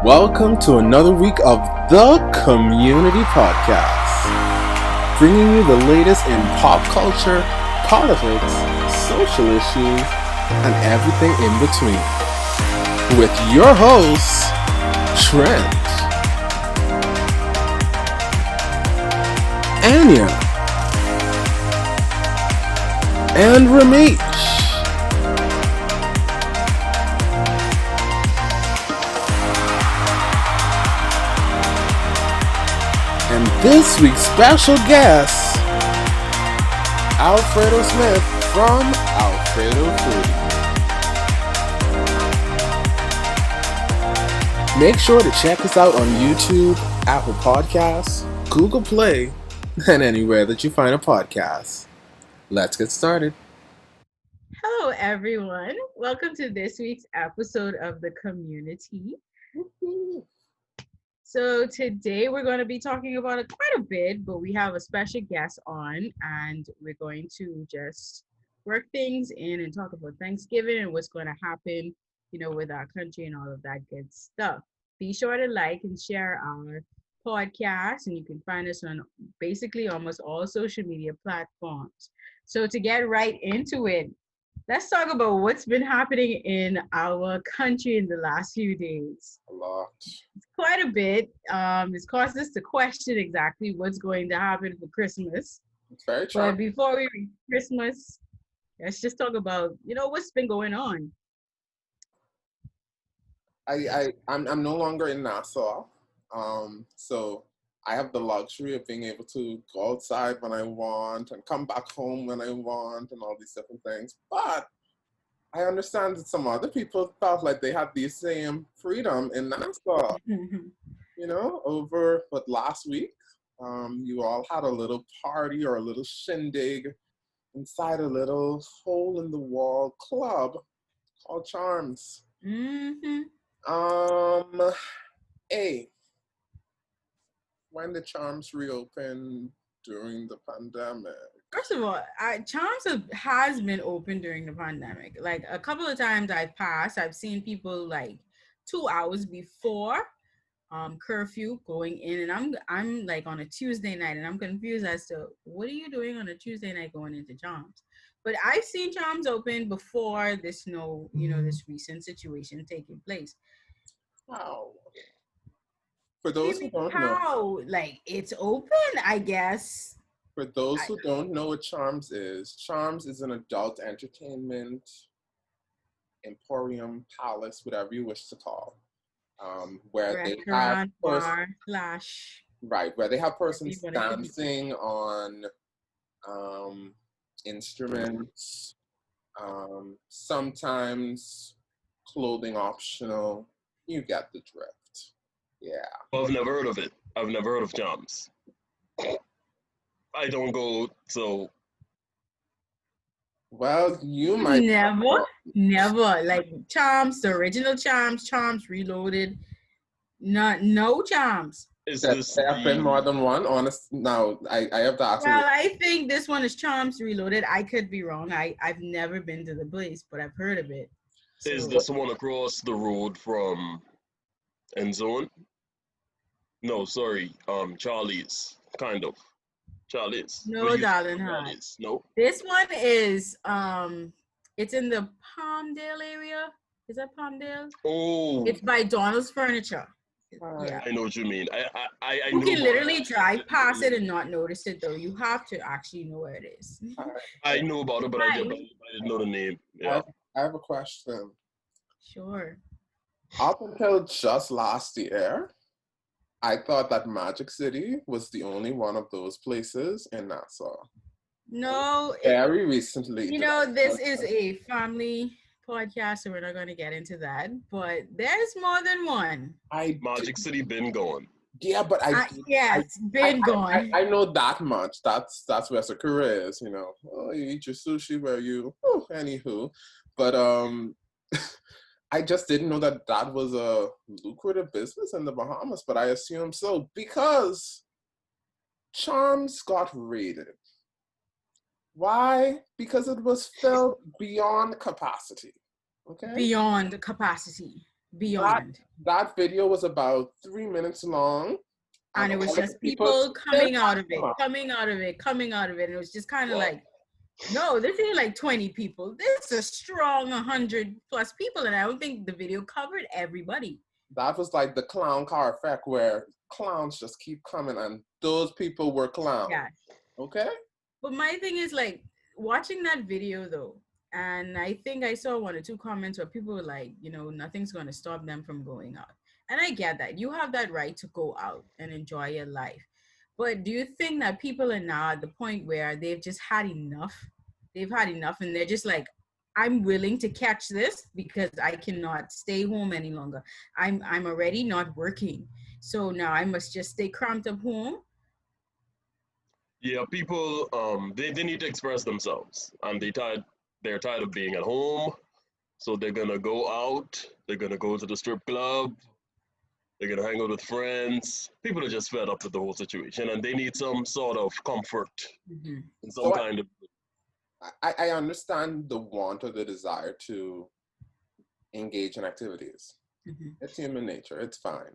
Welcome to another week of the Community Podcast, bringing you the latest in pop culture, politics, social issues, and everything in between. With your hosts, Trent, Anya, and Ramesh. And this week's special guest, Alfredo Smith from Alfredo Foodie. Make sure to check us out on YouTube, Apple Podcasts, Google Play, and anywhere that you find a podcast. Let's get started. Hello, everyone. Welcome to this week's episode of the Community. So today we're going to be talking about it quite a bit, but we have a special guest on, and we're going to just work things in and talk about Thanksgiving and what's going to happen, with our country and all of that good stuff. Be sure to like and share our podcast, and you can find us on basically almost all social media platforms. So to get right into it, let's talk about what's been happening in our country in the last few days. A lot. It's quite a bit. It's caused us to question exactly what's going to happen for Christmas. It's very true. But before we reach Christmas, let's just talk about, what's been going on. I'm no longer in Nassau, so I have the luxury of being able to go outside when I want and come back home when I want and all these different things. But I understand that some other people felt like they had the same freedom in Nassau. Over last week, you all had a little party or a little shindig inside a little hole-in-the-wall club called Charms. When the Charms reopened during the pandemic? First of all, Charms has been open during the pandemic. Like a couple of times I've passed, I've seen people like 2 hours before curfew going in, and I'm like on a Tuesday night, and I'm confused as to what are you doing on a Tuesday night going into Charms. But I've seen Charms open before this this recent situation taking place. Wow. For those who don't know, like it's open, I guess. For those who don't know what Charms is an adult entertainment emporium, palace, whatever you wish to call, where they have where they have persons dancing on instruments, sometimes clothing optional. You get the drift. Yeah. Well, I've never heard of it. I've never heard of Charms. I don't go, so. Well, you might never like Charms, the original Charms Reloaded. No Charms. There have been more than one. Honest, now I have to ask. Well, I think this one is Charms Reloaded. I could be wrong. I've never been to the place, but I've heard of it. So. Is this one across the road from End Zone? No, sorry. Charlie's, kind of. Charlie's. No, darling, Charlie's. No. This one is it's in the Palmdale area. Is that Palmdale? Oh. It's by Donald's Furniture. Yeah. I know what you mean. I you can literally drive past it and not notice it, though. You have to actually know where it is. I know about it, but I didn't know the name. Yeah. I have a question. Sure. Up until just last year, I thought that Magic City was the only one of those places in Nassau. No. Very recently. This is a family podcast, so we're not going to get into that. But there's more than one. Magic City been going. Yeah, but it's been going. I know that much. That's where Sakura is. Oh, you eat your sushi where you. Anywho, but I just didn't know that was a lucrative business in the Bahamas, but I assume so because Charms got raided. Why? Because it was filled beyond capacity. Okay? Beyond capacity. beyond. That video was about 3 minutes long. And it all was of the just people they coming out of it, come up. coming out of it, coming out of it. And it was just kind of Wow. like, no, this ain't like 20 people. This is a strong 100 plus people. And I don't think the video covered everybody. That was like the clown car effect where clowns just keep coming and those people were clowns. Yeah. Okay? But my thing is like watching that video though, and I think I saw 1 or 2 comments where people were like, you know, nothing's going to stop them from going out. And I get that. You have that right to go out and enjoy your life. But do you think that people are now at the point where they've just had enough? They've had enough and they're just like, I'm willing to catch this because I cannot stay home any longer. I'm already not working. So now I must just stay cramped up home. Yeah, people they need to express themselves, and they're tired of being at home, so they're gonna go out. They're gonna go to the strip club. They're gonna hang out with friends. People are just fed up with the whole situation, and they need some sort of comfort Mm-hmm. and some So kind of. I understand the want or the desire to engage in activities. Mm-hmm. It's human nature. It's fine.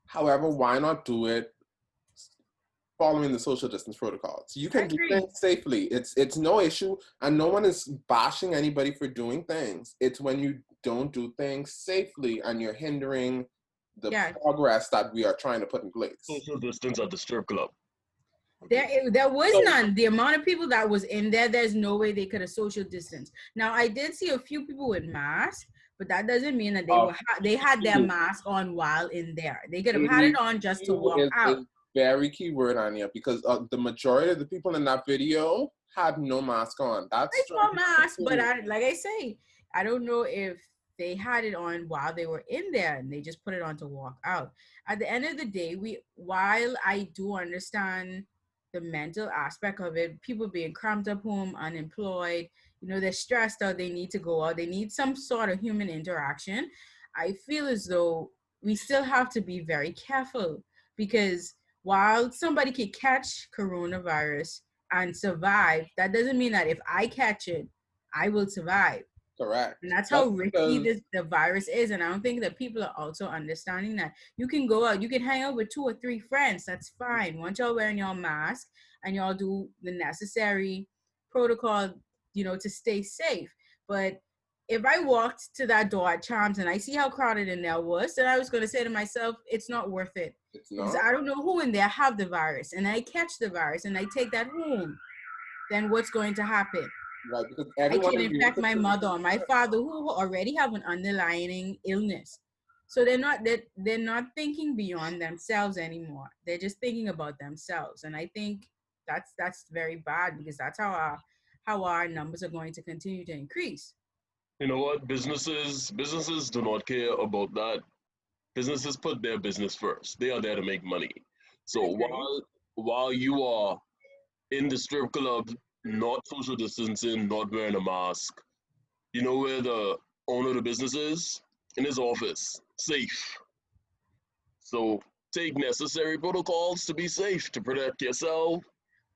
However, why not do it following the social distance protocols? You can do things safely. It's no issue, and no one is bashing anybody for doing things. It's when you don't do things safely and you're hindering the progress that we are trying to put in place. Social distance at the strip club. There was none. The amount of people that was in there, there's no way they could have social distance. Now, I did see a few people with masks, but that doesn't mean that they had their mask on while in there. They could have had it on just to walk out. Very key word, Anya, because the majority of the people in that video had no mask on. That's no mask, but like I say, I don't know if they had it on while they were in there and they just put it on to walk out. At the end of the day, while I do understand the mental aspect of it, people being cramped up home, unemployed, you know, they're stressed out, they need to go out, they need some sort of human interaction. I feel as though we still have to be very careful, because while somebody can catch coronavirus and survive, that doesn't mean that if I catch it, I will survive. Correct. And that's how risky the virus is. And I don't think that people are also understanding that. You can go out, you can hang out with 2 or 3 friends. That's fine. Once y'all wearing your mask and y'all do the necessary protocol, you know, to stay safe. But if I walked to that door at Charms and I see how crowded in there was, then I was going to say to myself, it's not worth it. It's not. Because I don't know who in there have the virus, and I catch the virus and I take that home, then what's going to happen? Right, because I can infect my mother or my father who already have an underlying illness. So they're not thinking beyond themselves anymore. They're just thinking about themselves. And I think that's very bad, because that's how our numbers are going to continue to increase. You know what? Businesses do not care about that. Businesses put their business first. They are there to make money. So while you are in the strip club, not social distancing, not wearing a mask, you know where the owner of the business is? In his office, safe. So take necessary protocols to be safe, to protect yourself.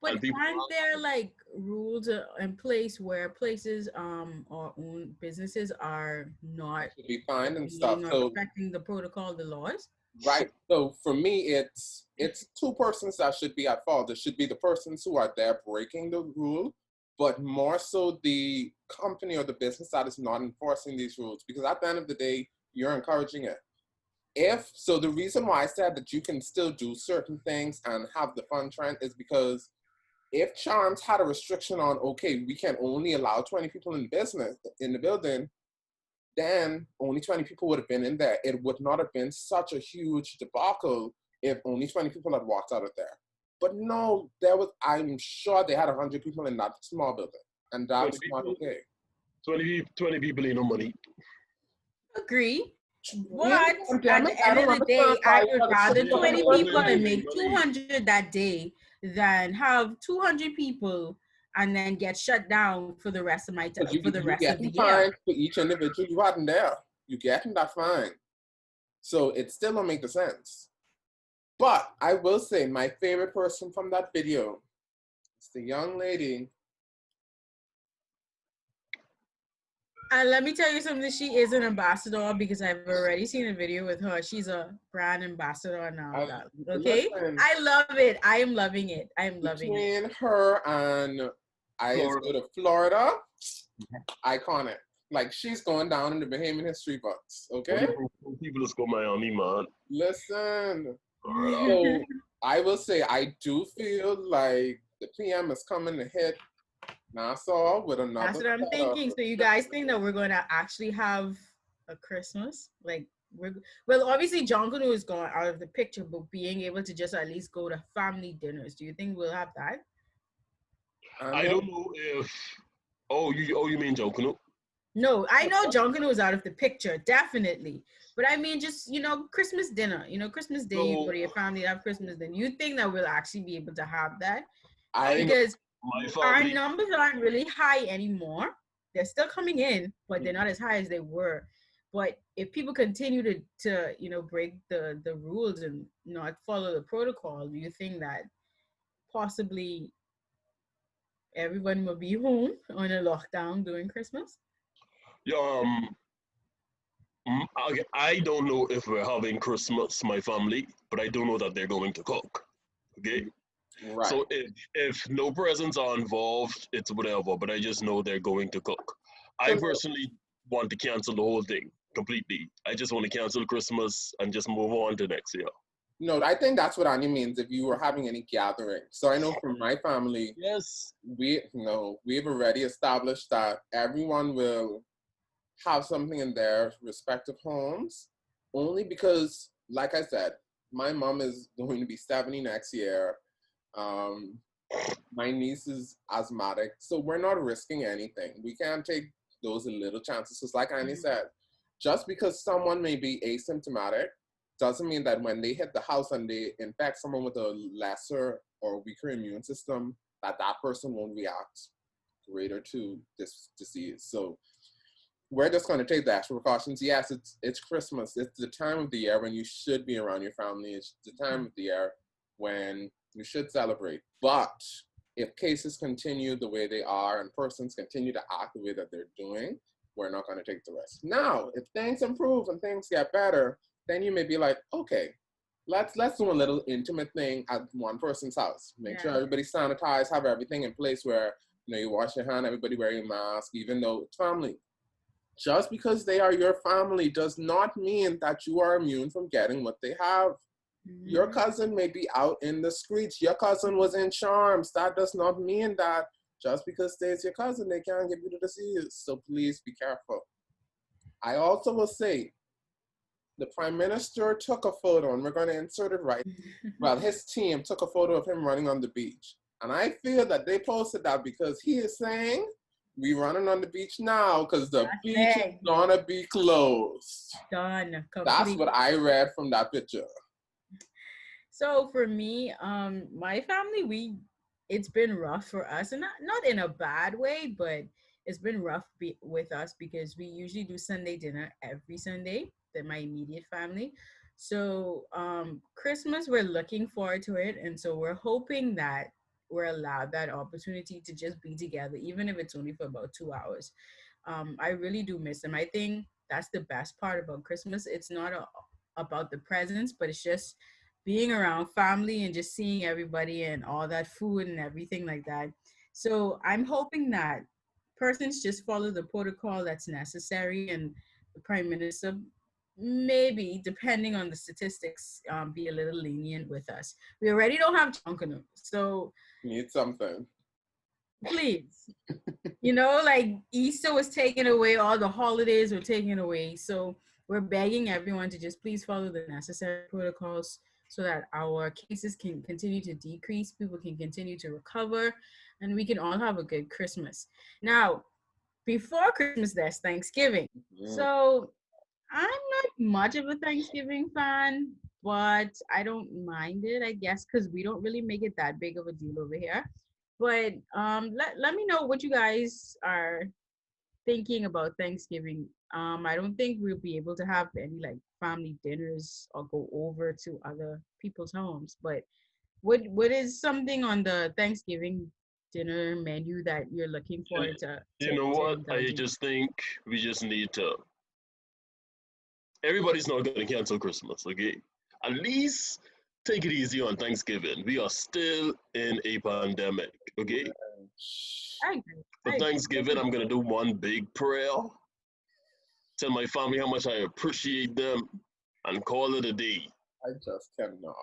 But aren't there like rules in place where places or own businesses are not to be fined and stuff, so respecting the protocol, the laws? Right. So for me, it's 2 persons that should be at fault. It should be the persons who are there breaking the rule, but more so the company or the business that is not enforcing these rules. Because at the end of the day, you're encouraging it. The reason why I said that you can still do certain things and have the fun trend is because if Charms had a restriction on, okay, we can only allow 20 people in the building, then only 20 people would have been in there. It would not have been such a huge debacle if only 20 people had walked out of there. But no, I'm sure they had 100 people in that small building, and that's not okay. 20 people ain't no money. Agree. But at the end of the day, I would rather 20 people and make 200 that day than have 200 people and then get shut down for the rest of my time, for the rest of the year. For each individual you hadn't there, you getting that fine. So it still don't make the sense. But I will say my favorite person from that video is the young lady And let me tell you something. She is an ambassador because I've already seen a video with her. She's a brand ambassador now, I, darling. Okay, listen, I love it. I am loving it. I am loving it. between her and I used to go to Florida, iconic. Like she's going down in the Bahamian history books. Okay, People just go Miami, man. listen. Alright. So I will say I do feel like the PM is coming to hit Nassau with another That's what I'm set of thinking. So you guys think that we're going to actually have a Christmas? Like well, obviously John Canoe is going out of the picture, but being able to just at least go to family dinners. Do you think we'll have that? I don't know if. You mean Joe? No, I know John Canoe is out of the picture, definitely. But I mean, just Christmas dinner. Christmas Day, you go to your family, have Christmas dinner. You think that we'll actually be able to have that? Because My our family. numbers aren't really high anymore. They're still coming in, but they're not as high as they were. But if people continue to break the rules and not follow the protocol, do you think that possibly everyone will be home on a lockdown during Christmas? Yeah, I don't know if we're having Christmas, my family, but I do know that they're going to cook. Okay. right. So if no presents are involved, it's whatever. But I just know they're going to cook. I personally want to cancel the whole thing completely. I just want to cancel Christmas and just move on to next year. No, I think that's what Annie means if you were having any gathering. So I know from my family, Yes. we've already established that everyone will have something in their respective homes, only because, like I said, my mom is going to be 70 next year. My niece is asthmatic, so we're not risking anything. We can't take those little chances. Because like Annie said, just because someone may be asymptomatic doesn't mean that when they hit the house and they infect someone with a lesser or weaker immune system, that person won't react greater to this disease. So we're just going to take the extra precautions. Yes, it's Christmas. It's the time of the year when you should be around your family. It's the time of the year when you should celebrate. But if cases continue the way they are and persons continue to act the way that they're doing, we're not going to take the risk. Now, if things improve and things get better, then you may be like, okay, let's do a little intimate thing at one person's house. Make sure everybody's sanitized, have everything in place where you wash your hand, everybody wear your mask, even though it's family. Just because they are your family does not mean that you are immune from getting what they have. Your cousin may be out in the streets. Your cousin was in Charms. That does not mean that just because they're your cousin, they can't give you the disease. So please be careful. I also will say, the Prime Minister took a photo, and we're going to insert it right. Well, his team took a photo of him running on the beach. And I feel that they posted that because he is saying, we running on the beach now because the beach is gonna be closed. Done. That's what I read from that picture. So for me, my family, it's been rough for us, and not in a bad way, but it's been rough with us because we usually do Sunday dinner every Sunday. My immediate family. So Christmas, we're looking forward to it, and so we're hoping that we're allowed that opportunity to just be together, even if it's only for about 2 hours. I really do miss them. I think that's the best part about Christmas. It's not about the presents, but it's just being around family and just seeing everybody and all that food and everything like that. So I'm hoping that persons just follow the protocol that's necessary, and the Prime Minister, maybe depending on the statistics, be a little lenient with us. We already don't have Jonkanu, so need something. Please. Like Easter was taken away, all the holidays were taken away. So we're begging everyone to just please follow the necessary protocols so that our cases can continue to decrease, people can continue to recover, and we can all have a good Christmas. Now, before Christmas, there's Thanksgiving. So I'm not much of a Thanksgiving fan, but I don't mind it, I guess, because we don't really make it that big of a deal over here. But let me know what you guys are thinking about Thanksgiving. I don't think we'll be able to have any like family dinners or go over to other people's homes. But what is something on the Thanksgiving dinner menu that you're looking You, forward to you know what? indulge I in? just think we just need to. Everybody's not going to cancel Christmas, okay? At least take it easy on Thanksgiving. We are still in a pandemic, okay? I agree. For I agree. Thanksgiving, I'm going to do one big prayer, tell my family how much I appreciate them, and call it a day. I just cannot.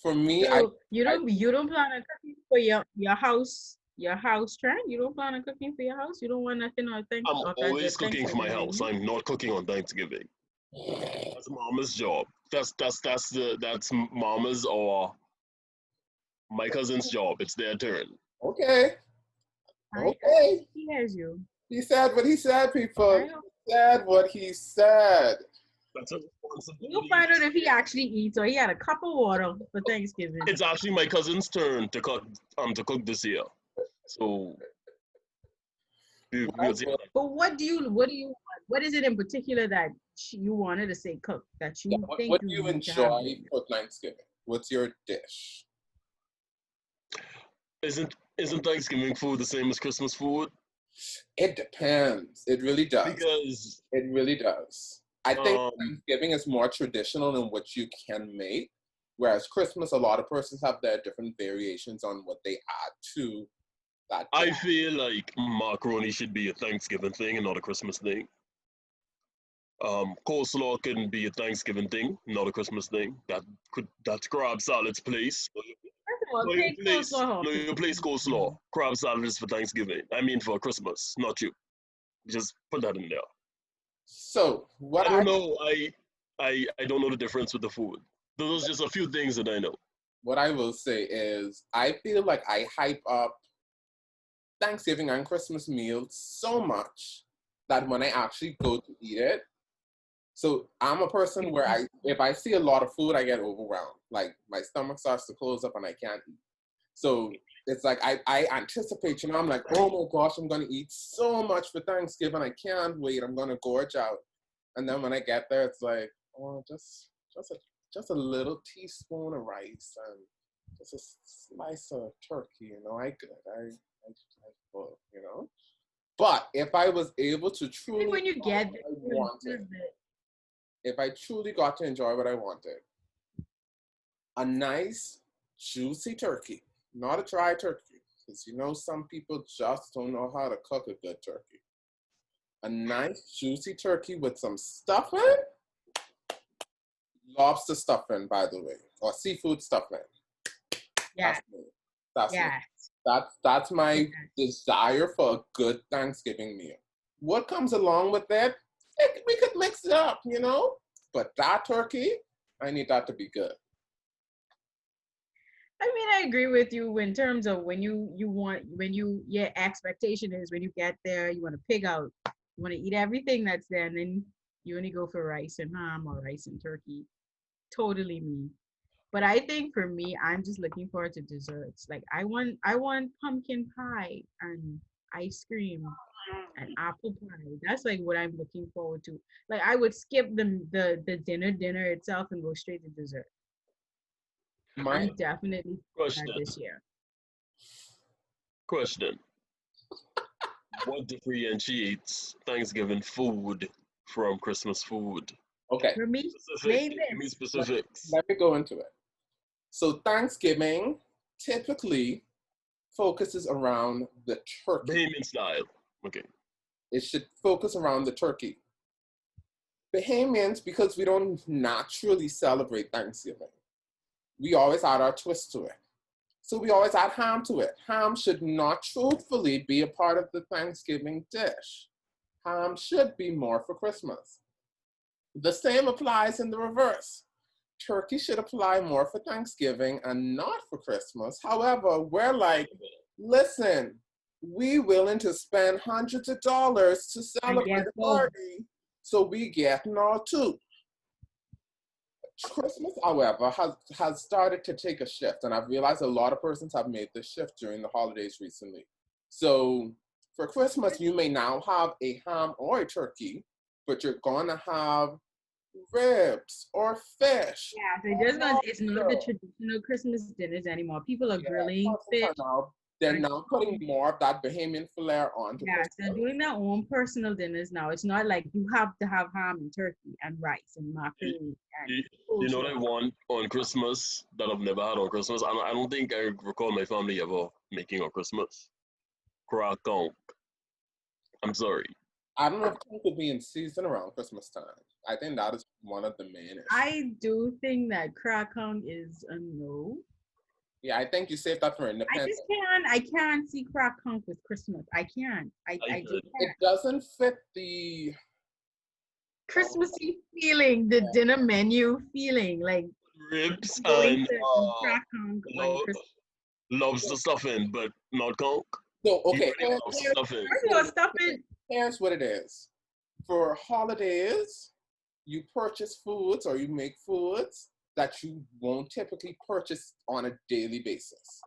For me, So you I don't plan on cooking for your house trend? You don't plan on cooking for your house? You don't want nothing on I'm the always cooking for my Thanksgiving house. menu? I'm not cooking on Thanksgiving. That's mama's job. That's mama's or my cousin's job. It's their turn. okay, I okay. hears you. He said what he said, people. I hope He said what he said. That's a you'll responsibility. find out if he actually eats or he had a cup of water for Thanksgiving. It's actually my cousin's turn to cook this year. So What I we'll see. will, But what is it in particular that you wanted to say cook that yeah, you think what you do you need to have enjoy there? for Thanksgiving? What's your dish? Isn't Thanksgiving food the same as Christmas food? It depends. It really does. Because It really does. I think um Thanksgiving is more traditional in what you can make, whereas Christmas, a lot of persons have their different variations on what they add to that I dish. feel like macaroni should be a Thanksgiving thing and not a Christmas thing. Coleslaw can be a Thanksgiving thing, not a Christmas thing. That's crab salad's place. First of all, No, your take place, coleslaw off no, for your place coleslaw. Thanksgiving. Crab salad is for Thanksgiving. I mean for Christmas, not you. Just put that in there. So I don't know. I don't know the difference with the food. Those are just a few things that I know. what I will say is I feel like I hype up Thanksgiving and Christmas meals so much that when I actually go to eat it, so I'm a person where if I see a lot of food, I get overwhelmed. Like my stomach starts to close up and I can't eat. So it's like I anticipate, I'm like, oh my gosh, I'm gonna eat so much for Thanksgiving. I can't wait. I'm gonna gorge out. And then when I get there, it's like, oh, just a little teaspoon of rice and just a slice of turkey. I good. I full. But if I was able to I think truly when you enjoy get what I there, you wanted, deserve it. if I truly got to enjoy what I wanted, a nice juicy turkey, not a dry turkey, because some people just don't know how to cook a good turkey. A nice juicy turkey with some stuffing, lobster stuffing, by the way, or seafood stuffing. Yeah, That's me. That's me. yeah, That's yeah. my desire for a good Thanksgiving meal. What comes along with that? We could mix it up, But that turkey, I need that to be good. I mean, I agree with you in terms of your expectation is when you get there, you want to pig out, you want to eat everything that's there, and then you only go for rice and ham or rice and turkey. Totally me. But I think for me, I'm just looking forward to desserts. Like I want pumpkin pie and ice cream and apple pie. That's like what I'm looking forward to. Like I would skip the dinner itself and go straight to dessert. My I'm definitely that Question. this year. Question. What differentiates Thanksgiving food from Christmas food? Okay, For me, Specific. name Give me this. let, specifics. let me go into it. So Thanksgiving typically focuses around the turkey. Bahamian style. Okay. It should focus around the turkey. Bahamians, because we don't naturally celebrate Thanksgiving, we always add our twist to it. So we always add ham to it. Ham should not truthfully be a part of the Thanksgiving dish. Ham should be more for Christmas. The same applies in the reverse. Turkey should apply more for Thanksgiving and not for Christmas. However, we're like, listen, we willing to spend hundreds of dollars to I celebrate guess a both. party, so we getting all too. Christmas, however, has started to take a shift, and I've realized a lot of persons have made this shift during the holidays recently. So for Christmas, you may now have a ham or a turkey, but you're gonna have ribs or fish. Yeah, so Or it's not the lobster. traditional Christmas dinners anymore. People are Yeah, grilling persons fish. are now they're now putting more of that Bahamian flair onto Yes, they're Christmas. doing their own personal dinners now. It's not like you have to have ham and turkey and rice and macaroni and You know what I coleslaw. want on Christmas that I've never had on Christmas? And I don't think I recall my family ever making on Christmas. Croissant. I'm sorry. I don't know if things will be in season around Christmas time. I think that is one of the main issues. I do think that Krakow is a no. Yeah, I think you saved that for I independence. just can't. I can't see Krakow with Christmas. I can't. I just could. It can't. doesn't fit the Christmassy feeling, the dinner menu feeling, like Ribs going and to Krakow on Christmas. lobster stuffing, but not conch. no. You Okay, really love stuffing. First of all, stuff it. here's what it is. For holidays, you purchase foods or you make foods that you won't typically purchase on a daily basis.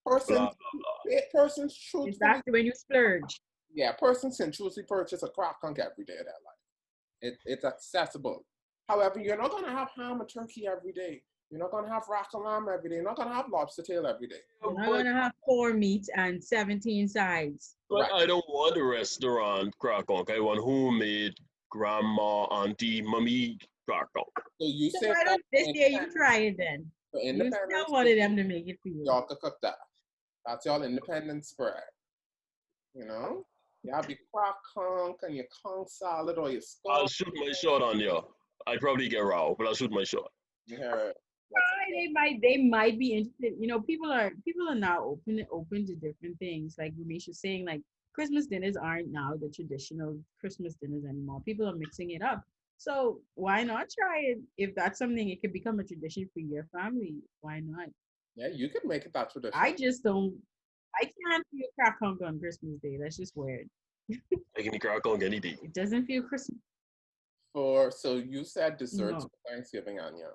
Blah, Persons It's truthfully, that's when you splurge. yeah, persons can truthfully purchase a crack conch every day of their life. It's accessible. However, you're not gonna have ham or turkey every day. You're not gonna have rack of lamb every day. You're not gonna have lobster tail every day. You're not gonna have 4 meats and 17 sides. But Right. I don't want a restaurant croissant. I want homemade grandma, auntie, mommy croissant. So you So say why don't this year you try it then? for You independence, still wanted them to make it for you. y'all could cook that. That's y'all independence spread. You know? You have your croissant and your conch salad or your I'll skull. shoot my shot on you. I'd probably get raw, but I'll shoot my shot. Yeah. They might be interested. You know, people are now open to different things. Like Ramesha's saying, like Christmas dinners aren't now the traditional Christmas dinners anymore. People are mixing it up. So why not try it? If that's something it could become a tradition for your family, why not? Yeah, you could make it that tradition. I just don't. I can't feel crap hunk on Christmas Day. That's just weird. I can eat croissant any day. It doesn't feel Christmas. So you said desserts No. for Thanksgiving, Anya.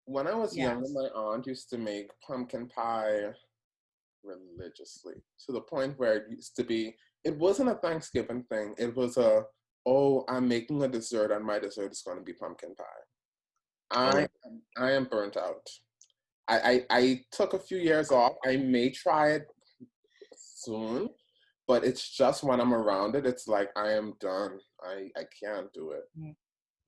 When I was younger, Yes. my aunt used to make pumpkin pie religiously to the point where it used to be, it wasn't a Thanksgiving thing. It was oh, I'm making a dessert and my dessert is going to be pumpkin pie. I am burnt out. I took a few years off. I may try it soon, but it's just when I'm around it, it's like I am done. I can't do it.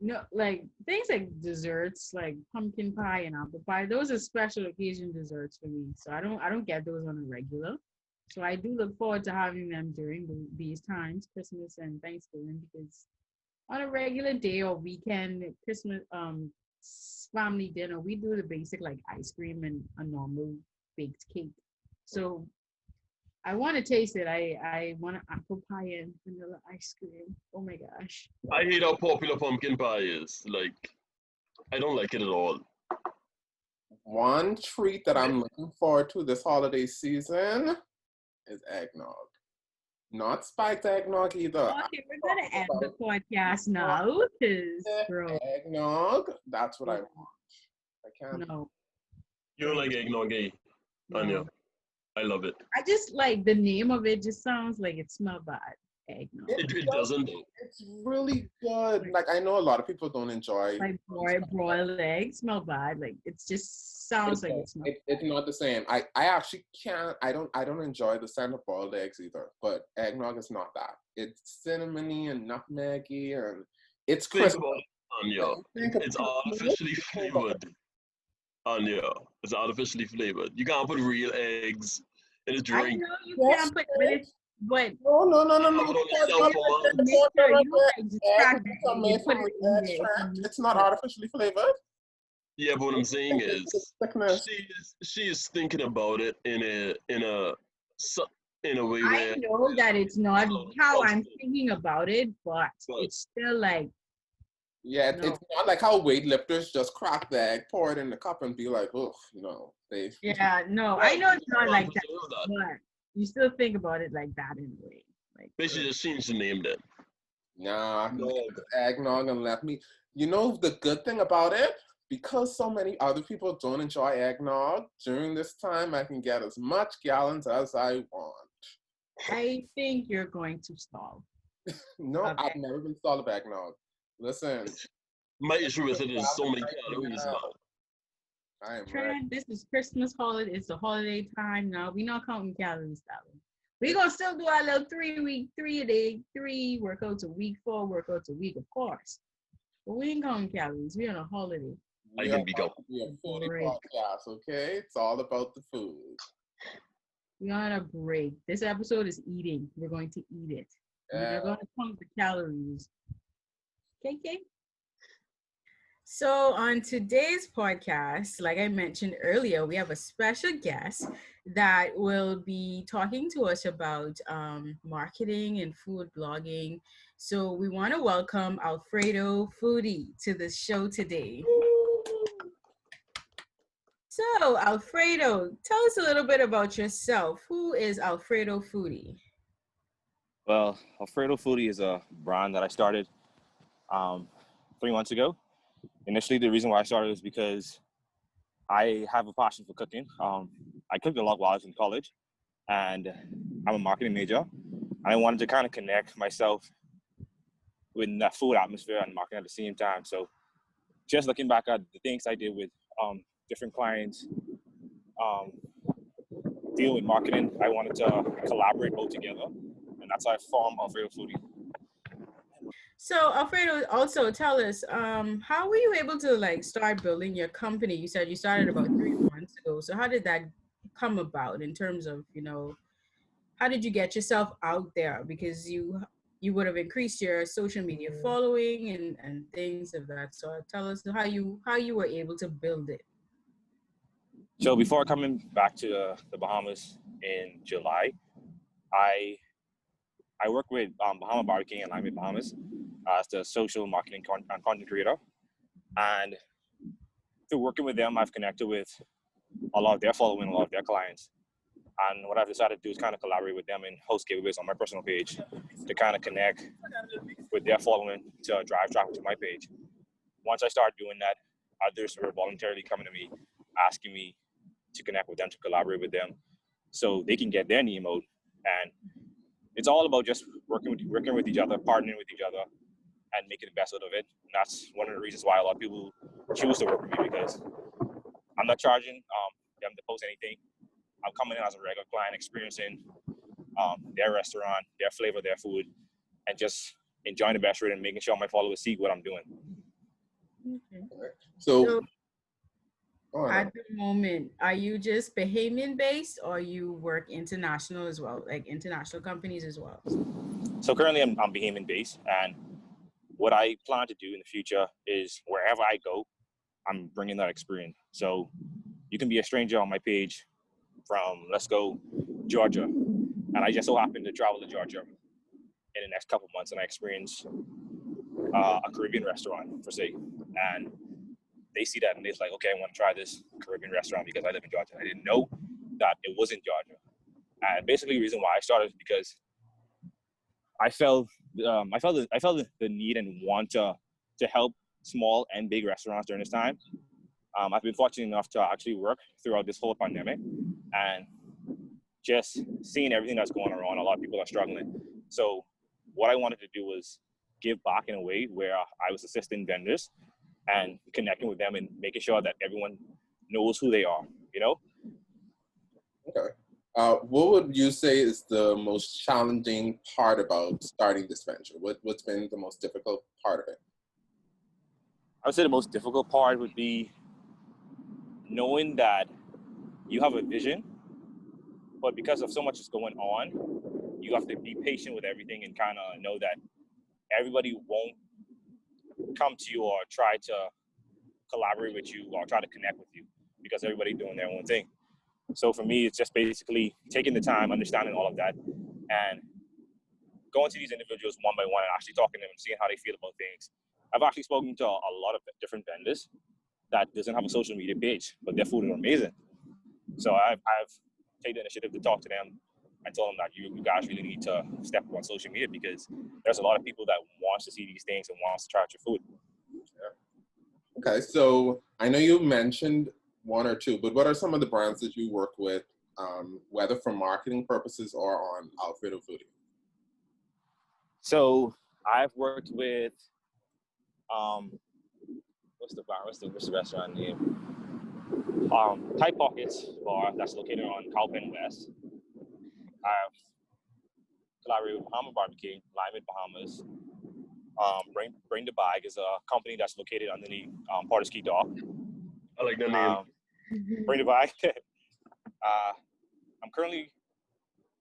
No, like things like desserts, like pumpkin pie and apple pie. Those are special occasion desserts for me. So I don't get those on a regular. So I do look forward to having them during these times, Christmas and Thanksgiving, because on a regular day or weekend, Christmas family dinner, we do the basic like ice cream and a normal baked cake. So I want to taste it. I want an apple pie and vanilla ice cream. Oh my gosh. I hate how popular pumpkin pie is. Like, I don't like it at all. One treat that I'm looking forward to this holiday season is eggnog. Not spiked eggnog either. Okay, we're gonna end the podcast now. Bro, Eggnog, that's what I want. I can't. no, You don't like eggnog, eh, Anya? no. I love it. I just like the name of it. Just sounds like it smells bad. Eggnog. It doesn't though. It's really good. Like I know a lot of people don't enjoy. Like broiled eggs smell bad. Like it just sounds like it smells. It's not the same. I actually can't. I don't enjoy the scent of boiled eggs either. But eggnog is not that. It's cinnamony and nutmeggy and it's Think crisp. about it, Anya. It's artificially flavored. Anya, it's artificially flavored. You can't put real eggs in a I drink. know you can't put, but No. It's not artificially flavored. Yeah, but what I'm saying is, Thickness. she is thinking about it in a way I where know that it's not how I'm thinking about it, but it's still like Yeah, no. it's not like how weightlifters just crack the egg, pour it in the cup, and be like, oh, they. Yeah, no, I know it's not like that, that. but you still think about it like that in a way. Like They should just change the name then. Nah, eggnog and let me. You know the good thing about it? Because so many other people don't enjoy eggnog, during this time I can get as much gallons as I want. I think you're going to stall. No, Okay. I've never been stalled of eggnog. Listen. My issue with it is so many calories now. I am ready. Trend. This is Christmas holiday. It's the holiday time now. We not counting calories, darling. We gonna still do our little 3 week, 3 a day, 3 workouts a week, 4 workouts a week, of course. But we ain't counting calories. We on a holiday. I We are can be about go. to be a foodie Break. podcast, okay? It's all about the food. We on a break. This episode is eating. We're going to eat it. Yeah. We're going to count the calories. Okay. So on today's podcast, like I mentioned earlier, we have a special guest that will be talking to us about marketing and food blogging. So we want to welcome Alfredo Foodie to the show today. So Alfredo, tell us a little bit about yourself. Who is Alfredo Foodie? Well, Alfredo Foodie is a brand that I started 3 months ago. Initially, the reason why I started was because I have a passion for cooking. I cooked a lot while I was in college, and I'm a marketing major. I wanted to kind of connect myself with that food atmosphere and marketing at the same time. So just looking back at the things I did with different clients, dealing with marketing, I wanted to collaborate both together. And that's how I formed Alfredo Foodie. So Alfredo, also tell us, how were you able to start building your company? You said you started about 3 months ago. So how did that come about in terms of, how did you get yourself out there? Because you would have increased your social media following and things of that sort. Tell us how you were able to build it. So before coming back to the Bahamas in July, I work with Bahama Barbecue and Lime Bahamas as the social marketing and content creator. And through working with them, I've connected with a lot of their following, a lot of their clients. And what I've decided to do is kind of collaborate with them and host giveaways on my personal page to kind of connect with their following to drive traffic to my page. Once I started doing that, others were voluntarily coming to me, asking me to connect with them, to collaborate with them, so they can get their name out. And it's all about just working with each other, partnering with each other, and making the best out of it. And that's one of the reasons why a lot of people choose to work with me, because I'm not charging them to post anything. I'm coming in as a regular client, experiencing their restaurant, their flavor, their food, and just enjoying the best rate and making sure my followers see what I'm doing. Okay. So At the moment, are you just Bahamian based or you work international as well, like international companies as well? So currently I'm Bahamian based, and what I plan to do in the future is wherever I go, I'm bringing that experience. So you can be a stranger on my page from, let's go, Georgia. And I just so happen to travel to Georgia in the next couple of months, and I experience a Caribbean restaurant, per se. And they see that and they're like, okay, I want to try this Caribbean restaurant because I live in Georgia. I didn't know that it was in Georgia. And basically the reason why I started is because I felt the need and want to help small and big restaurants during this time. I've been fortunate enough to actually work throughout this whole pandemic, and just seeing everything that's going on, a lot of people are struggling. So what I wanted to do was give back in a way where I was assisting vendors and connecting with them and making sure that everyone knows who they are, Okay. What would you say is the most challenging part about starting this venture? What's been the most difficult part of it? I would say the most difficult part would be knowing that you have a vision, but because of so much is going on, you have to be patient with everything and kind of know that everybody won't come to you or try to collaborate with you or try to connect with you, because everybody's doing their own thing. So for me, it's just basically taking the time, understanding all of that, and going to these individuals one by one and actually talking to them and seeing how they feel about things. I've actually spoken to a lot of different vendors that doesn't have a social media page, but their food is amazing. So I've taken the initiative to talk to them and told them that you guys really need to step up on social media, because there's a lot of people that wants to see these things and wants to try out your food. Yeah. Okay, so I know you mentioned one or two, but what are some of the brands that you work with, whether for marketing purposes or on Alfredo Foodie? So I've worked with what's the restaurant name? Thai Pockets bar that's located on Cowpen West. I've collaborated with Bahama Barbecue, Lime Bahamas. Bring the Bag is a company that's located underneath Porter's Key Dock. I like that name. Bring the Bag. I'm currently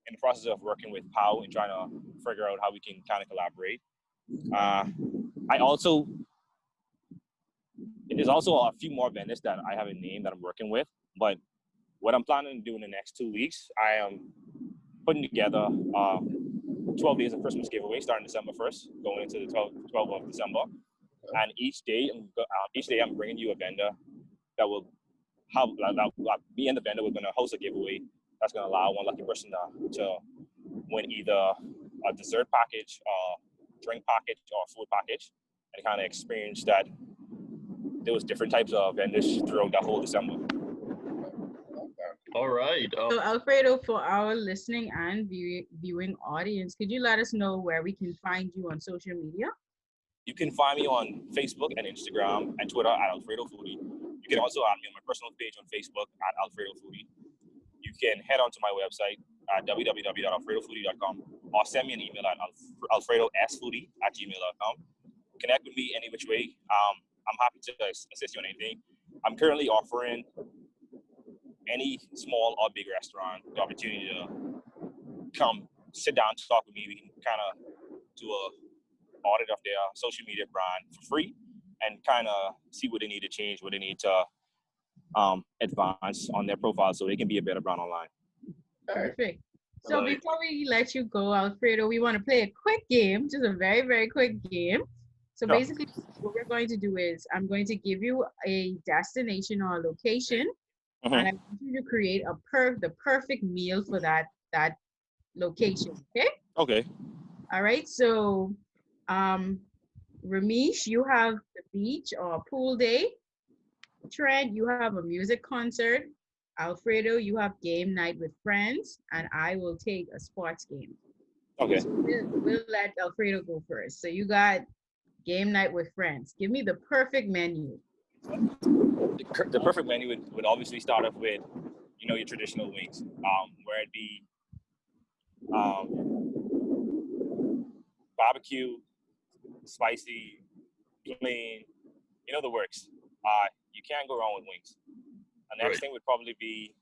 in the process of working with POW and trying to figure out how we can kind of collaborate. There's also a few more vendors that I haven't named that I'm working with, but what I'm planning to do in the next 2 weeks, I am putting together 12 days of Christmas giveaway starting December 1st, going into the 12th of December. And each day I'm bringing you a vendor that will have, me and the vendor, we're going to host a giveaway that's going to allow one lucky person to win either a dessert package, drink package, or food package, and kind of experience that there was different types of vendors throughout that whole December. All right. So Alfredo, for our listening and viewing audience, could you let us know where we can find you on social media? You can find me on Facebook and Instagram and Twitter at Alfredo Foodie. You can also add me on my personal page on Facebook at Alfredo Foodie. You can head onto my website at www.alfredofoodie.com or send me an email at alfredosfoodie@gmail.com. Connect with me any which way. I'm happy to assist you on anything. I'm currently offering any small or big restaurant the opportunity to come sit down, talk with me. We can kind of do a audit of their social media brand for free and kind of see what they need to change, what they need to advance on their profile so they can be a better brand online. Perfect. So before we let you go, Alfredo, we want to play a quick game, just a very, very quick game. So basically what we're going to do is I'm going to give you a destination or a location, and I want you to create the perfect meal for that location, okay? Okay. All right, so Ramesh, you have the beach or pool day. Trent, you have a music concert. Alfredo, you have game night with friends, and I will take a sports game. Okay. So we'll let Alfredo go first. So you got game night with friends. Give me the perfect menu. The perfect menu would obviously start off with, your traditional wings, where it'd be barbecue, spicy, plain, the works. You can't go wrong with wings. The next thing would probably be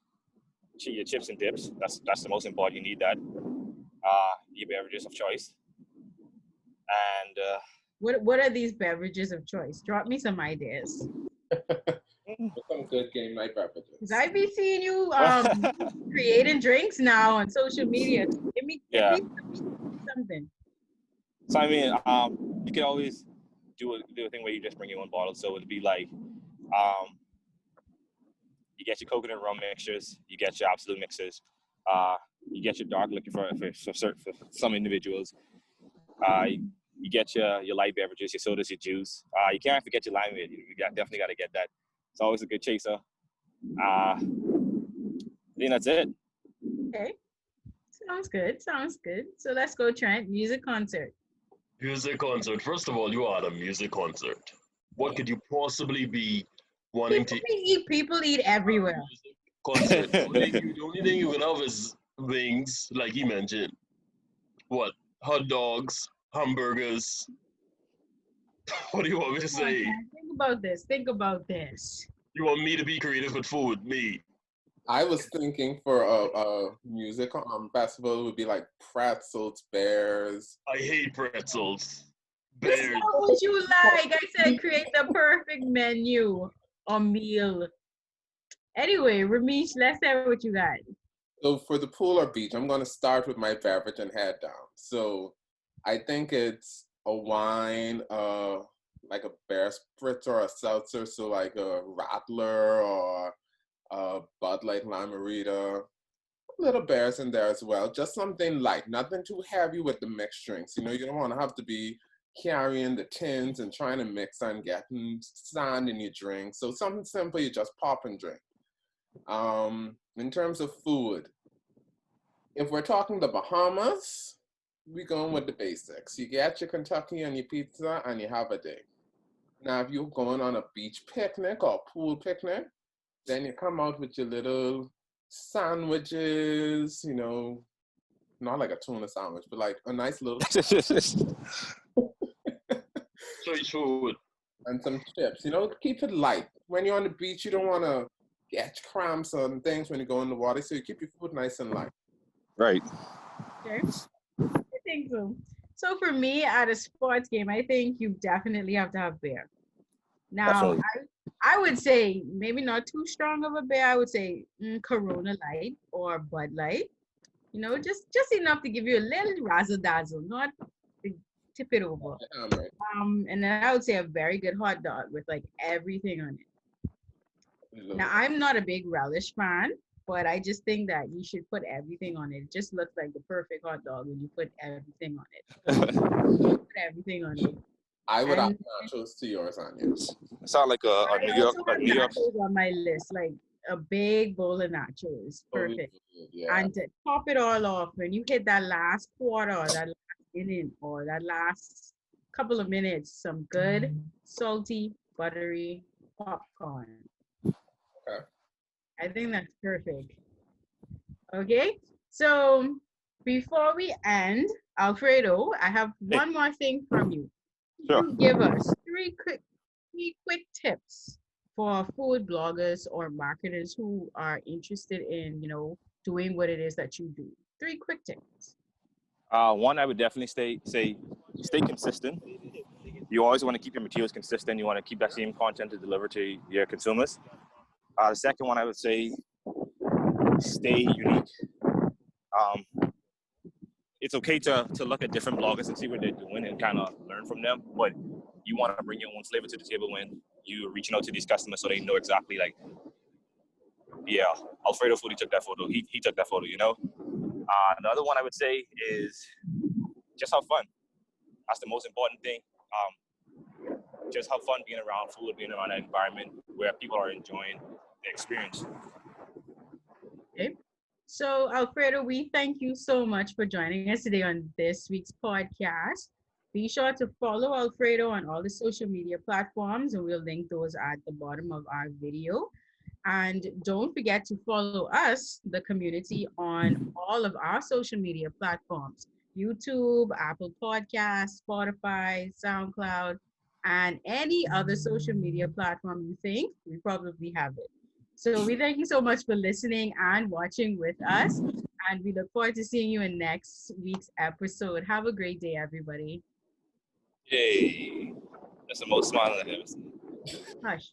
your chips and dips. That's the most important. You need that. Your beverages of choice. And what are these beverages of choice? Drop me some ideas. Some good game night beverages. Because I be seeing you creating drinks now on social media. Give me something. So I mean, you can always do a thing where you just bring your own bottle. So it'd be like, you get your coconut rum mixtures, you get your absolute mixers, you get your dark liquor for some individuals. You get your light beverages, your sodas, your juice. You can't forget your limeade. You definitely got to get that. It's always a good chaser. I think that's it. Okay. Sounds good. So let's go, Trent. Music concert. Music concert. First of all, you are at a music concert. What could you possibly be wanting to eat? People eat everywhere. Concert. The only thing you can have is wings, like he mentioned. What? Hot dogs, hamburgers. What do you want me to say? Think about this. You want me to be creative with food? Me. I was thinking for a music festival would be like pretzels, bears. I hate pretzels. Bears. That's not what you like. I said create the perfect menu or meal. Anyway, Ramesh, let's hear what you got. So for the pool or beach, I'm going to start with my beverage and head down. So I think it's a wine, like a bear spritz or a seltzer. So like a Rattler or Bud Light Limerita, little bears in there as well. Just something light, nothing too heavy with the mixed drinks. You don't want to have to be carrying the tins and trying to mix and getting sand in your drink. So something simple, you just pop and drink. In terms of food, if we're talking the Bahamas, we're going with the basics. You get your Kentucky and your pizza and you have a day. Now, if you're going on a beach picnic or pool picnic, Then you come out with your little sandwiches, you know, not like a tuna sandwich, but like a nice little Street food. and some chips. You know, keep it light. When you're on the beach, you don't want to get cramps and things when you go in the water, so you keep your food nice and light. Right. Okay. I think so. So for me, at a sports game, I think you definitely have to have beer. Now, Definitely. I would say maybe not too strong of a beer. I would say Corona Light or Bud Light. You know, just enough to give you a little razzle dazzle, not to tip it over. Right. And then I would say a very good hot dog with like everything on it. Now, I'm not a big relish fan, but I just think that you should put everything on it. It just looks like the perfect hot dog when you put everything on it. Put everything on it. I would add And nachos to yours, Anya. It sound like a I New York, also have a New York. nachos on my list, like a big bowl of nachos. Perfect. Yeah. And to top it all off, when you hit that last quarter or that last inning or that last couple of minutes, some good, salty, buttery popcorn. Okay. I think that's perfect. Okay. So before we end, Alfredo, I have one more thing from you. Sure. You give us three quick tips for food bloggers or marketers who are interested in, you know, doing what it is that you do. Three quick tips. One, I would definitely stay consistent. You always want to keep your materials consistent. You want to keep that same content to deliver to your consumers. The second one, I would say, stay unique. It's okay to look at different bloggers and see what they're doing and kind of learn from them, but you want to bring your own flavor to the table when you're reaching out to these customers so they know exactly, like, yeah, Alfredo Foodie took that photo. He took that photo, you know? Another one I would say is just have fun. That's the most important thing. Just have fun being around food, being around an environment where people are enjoying the experience. Okay. So, Alfredo, we thank you so much for joining us today on this week's podcast. Be sure to follow Alfredo on all the social media platforms, and we'll link those at the bottom of our video. And don't forget to follow us, the community, on all of our social media platforms: YouTube, Apple Podcasts, Spotify, SoundCloud, and any other social media platform you think, we probably have it. So we thank you so much for listening and watching with us. And we look forward to seeing you in next week's episode. Have a great day, everybody. Yay. That's the most smiling I've ever seen. Hush.